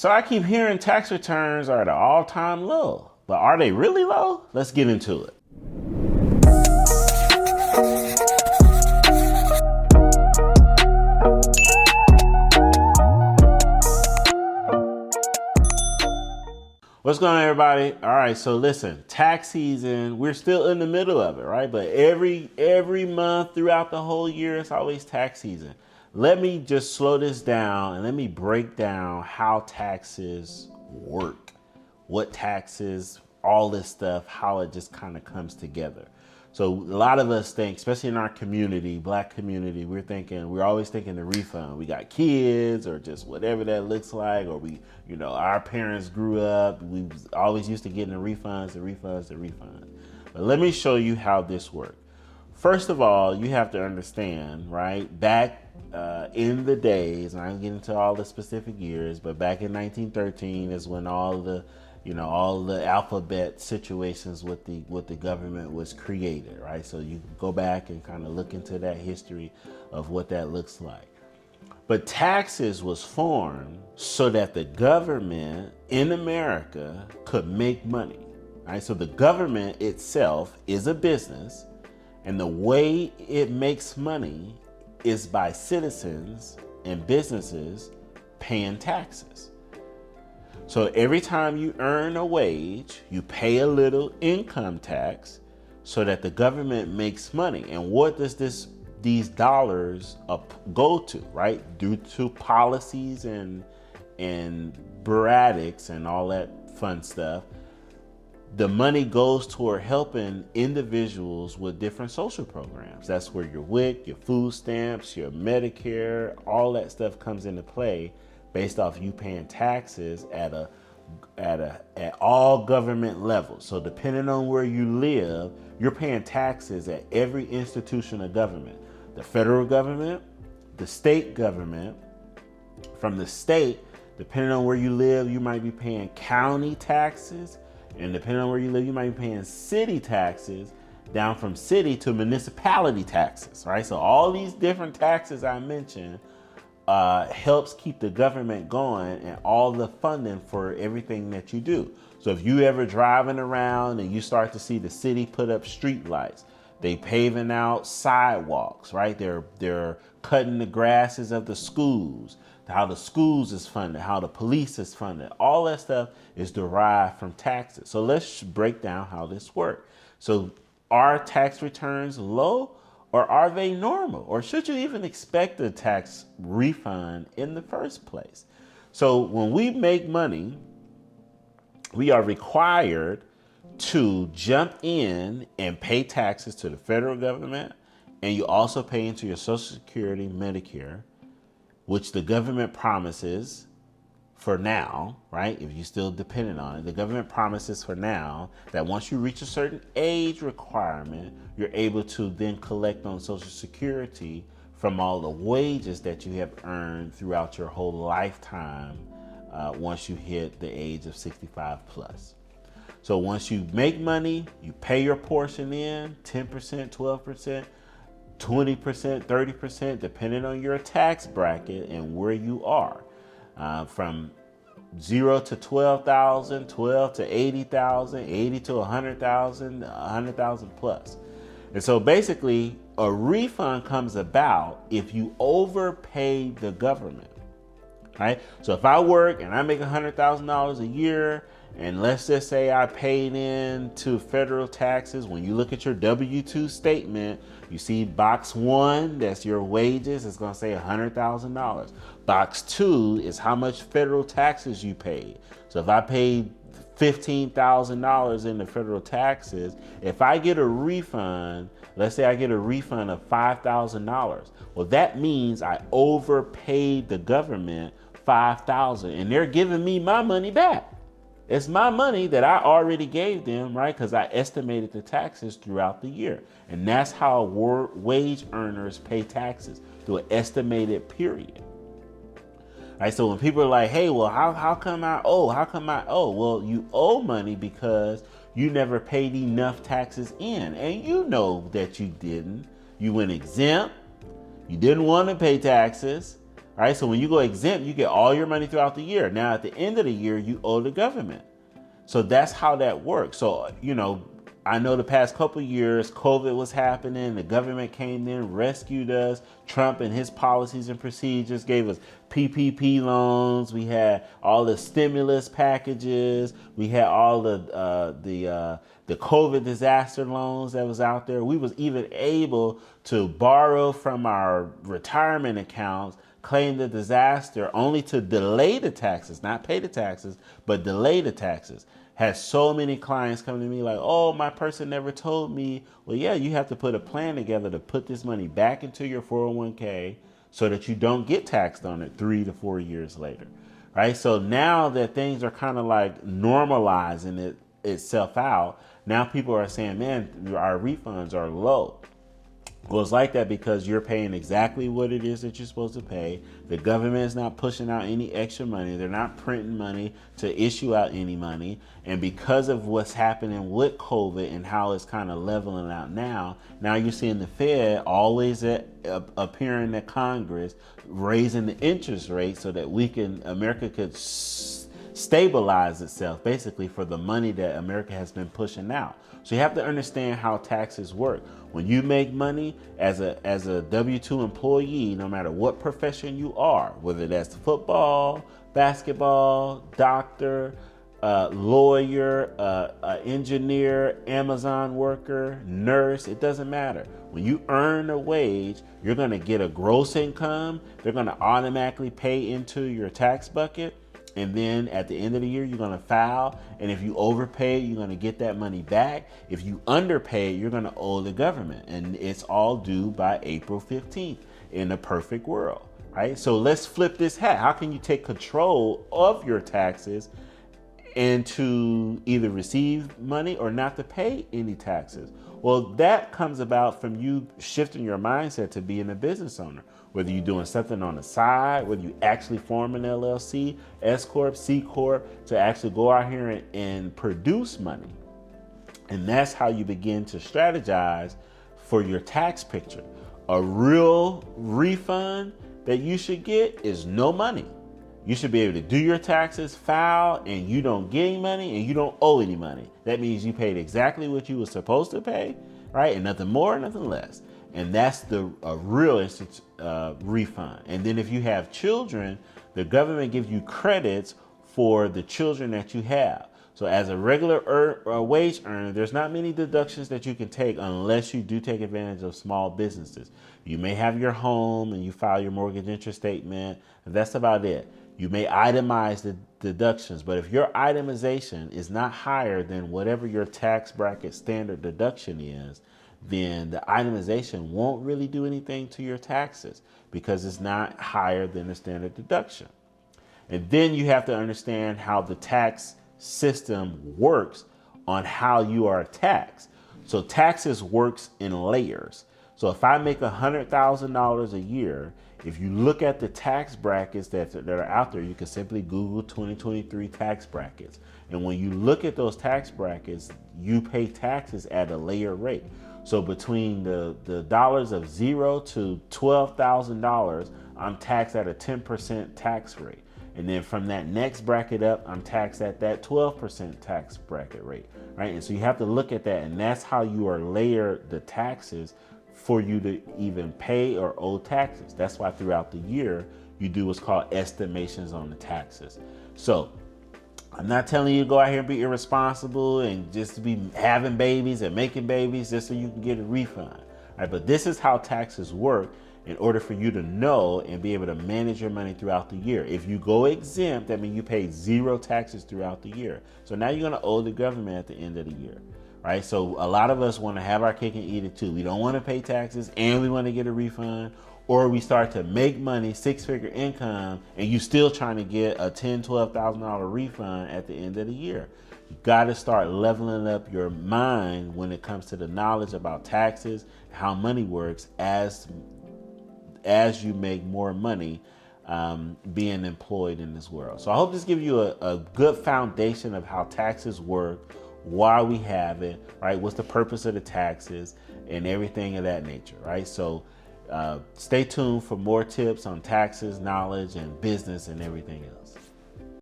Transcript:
So I keep hearing tax returns are at an all-time low, but are they really low? Let's get into it. What's going on, everybody? All right, so listen, tax season, we're still in the middle of it, right? But every month throughout the whole year, it's always tax season. Let me just slow this down and let me break down how taxes work, what taxes, all this stuff, how it just kind of comes together. So a lot of us think, especially in our community, Black community, we're always thinking the refund. We got kids or just whatever that looks like, or our parents grew up, we always used to getting the refunds. But let me show you how this works. First of all, you have to understand, right? Back in the days, and I don't get into all the specific years, but back in 1913 is when all the alphabet situations with the government was created, right? So you can go back and kind of look into that history of what that looks like. But taxes was formed so that the government in America could make money, right? So the government itself is a business, and the way it makes money is by citizens and businesses paying taxes. So every time you earn a wage, you pay a little income tax so that the government makes money. And what does these dollars go to, right? Due to policies and bureaucratics and all that fun stuff, the money goes toward helping individuals with different social programs. That's where your WIC, your food stamps, your Medicare, all that stuff comes into play based off you paying taxes at all government levels. So depending on where you live, you're paying taxes at every institution of government. The federal government, the state government. From the state, depending on where you live, you might be paying county taxes. And depending on where you live, you might be paying city taxes, down from city to municipality taxes, right? So all these different taxes I mentioned helps keep the government going and all the funding for everything that you do. So if you ever driving around and you start to see the city put up street lights, they paving out sidewalks, right? They're cutting the grasses of the schools, how the schools is funded, how the police is funded. All that stuff is derived from taxes. So let's break down how this works. So are tax returns low? Or are they normal? Or should you even expect a tax refund in the first place? So when we make money, we are required to jump in and pay taxes to the federal government. And you also pay into your Social Security, Medicare, which the government promises for now, right? If you're still dependent on it, the government promises for now that once you reach a certain age requirement, you're able to then collect on Social Security from all the wages that you have earned throughout your whole lifetime once you hit the age of 65 plus. So once you make money, you pay your portion in, 10%, 12%, 20%, 30%, depending on your tax bracket and where you are. From 0 to 12,000, 12 to 80,000, 80 to 100,000, 100,000 plus. And so basically a refund comes about if you overpay the government, right? So if I work and I make $100,000 a year, and let's just say I paid in to federal taxes, when you look at your W-2 statement, you see box 1, that's your wages, it's gonna say $100,000. Box 2 is how much federal taxes you paid. So if I paid $15,000 in the federal taxes, if I get a refund, let's say I get a refund of $5,000, well, that means I overpaid the government $5,000 and they're giving me my money back. It's my money that I already gave them, right? Because I estimated the taxes throughout the year. And that's how wage earners pay taxes, through an estimated period. Right, so when people are like, hey, well, how come I owe? Well, you owe money because you never paid enough taxes in. And you know that you didn't. You went exempt. You didn't want to pay taxes. right? So when you go exempt, you get all your money throughout the year. Now at the end of the year, you owe the government. So that's how that works. So, I know the past couple of years, COVID was happening. The government came in, rescued us. Trump and his policies and procedures gave us PPP loans. We had all the stimulus packages. We had all the COVID disaster loans that was out there. We was even able to borrow from our retirement accounts, claim the disaster, only to delay the taxes, not pay the taxes, but delay the taxes. Had so many clients come to me like, oh, my person never told me. Well, yeah, you have to put a plan together to put this money back into your 401k so that you don't get taxed on it 3 to 4 years later, right? So now that things are kind of like normalizing itself out, now people are saying, man, our refunds are low. Well, it's like that because you're paying exactly what it is that you're supposed to pay. The government is not pushing out any extra money. They're not printing money to issue out any money. And because of what's happening with COVID and how it's kind of leveling out now you're seeing the Fed always appearing at Congress, raising the interest rate so that America could stabilize itself basically for the money that America has been pushing out. So you have to understand how taxes work. When you make money as a W-2 employee, no matter what profession you are, whether that's football, basketball, doctor, lawyer, engineer, Amazon worker, nurse, it doesn't matter. When you earn a wage, you're going to get a gross income. They're going to automatically pay into your tax bucket. And then at the end of the year, you're going to file. And if you overpay, you're going to get that money back. If you underpay, you're going to owe the government. And it's all due by April 15th in a perfect world, right? So let's flip this hat. How can you take control of your taxes and to either receive money or not to pay any taxes? Well, that comes about from you shifting your mindset to being a business owner. Whether you're doing something on the side, whether you actually form an LLC, S Corp, C Corp, to actually go out here and produce money. And that's how you begin to strategize for your tax picture. A real refund that you should get is no money. You should be able to do your taxes, file, and you don't get any money and you don't owe any money. That means you paid exactly what you were supposed to pay, right? And nothing more, nothing less. And that's a real refund. And then if you have children, the government gives you credits for the children that you have. So as a regular wage earner, there's not many deductions that you can take unless you do take advantage of small businesses. You may have your home and you file your mortgage interest statement. That's about it. You may itemize the deductions, but if your itemization is not higher than whatever your tax bracket standard deduction is, then the itemization won't really do anything to your taxes because it's not higher than the standard deduction. And then you have to understand how the tax system works on how you are taxed. So taxes works in layers. So if I make $100,000 a year, if you look at the tax brackets that are out there, you can simply Google 2023 tax brackets. And when you look at those tax brackets, you pay taxes at a layer rate. So between the dollars of $0 to $12,000, I'm taxed at a 10% tax rate. And then from that next bracket up, I'm taxed at that 12% tax bracket rate, right? And so you have to look at that, and that's how you are layered the taxes for you to even pay or owe taxes. That's why throughout the year, you do what's called estimations on the taxes. So I'm not telling you to go out here and be irresponsible and just to be having babies and making babies just so you can get a refund. Right? But this is how taxes work in order for you to know and be able to manage your money throughout the year. If you go exempt, that means you pay zero taxes throughout the year. So now you're going to owe the government at the end of the year. Right? So a lot of us want to have our cake and eat it too. We don't want to pay taxes and we want to get a refund. Or we start to make money, six-figure income, and you still trying to get a $10,000, $12,000 refund at the end of the year. You got to start leveling up your mind when it comes to the knowledge about taxes, how money works as you make more money being employed in this world. So I hope this gives you a good foundation of how taxes work, why we have it, right? What's the purpose of the taxes and everything of that nature, right? So Stay tuned for more tips on taxes, knowledge, and business and everything else.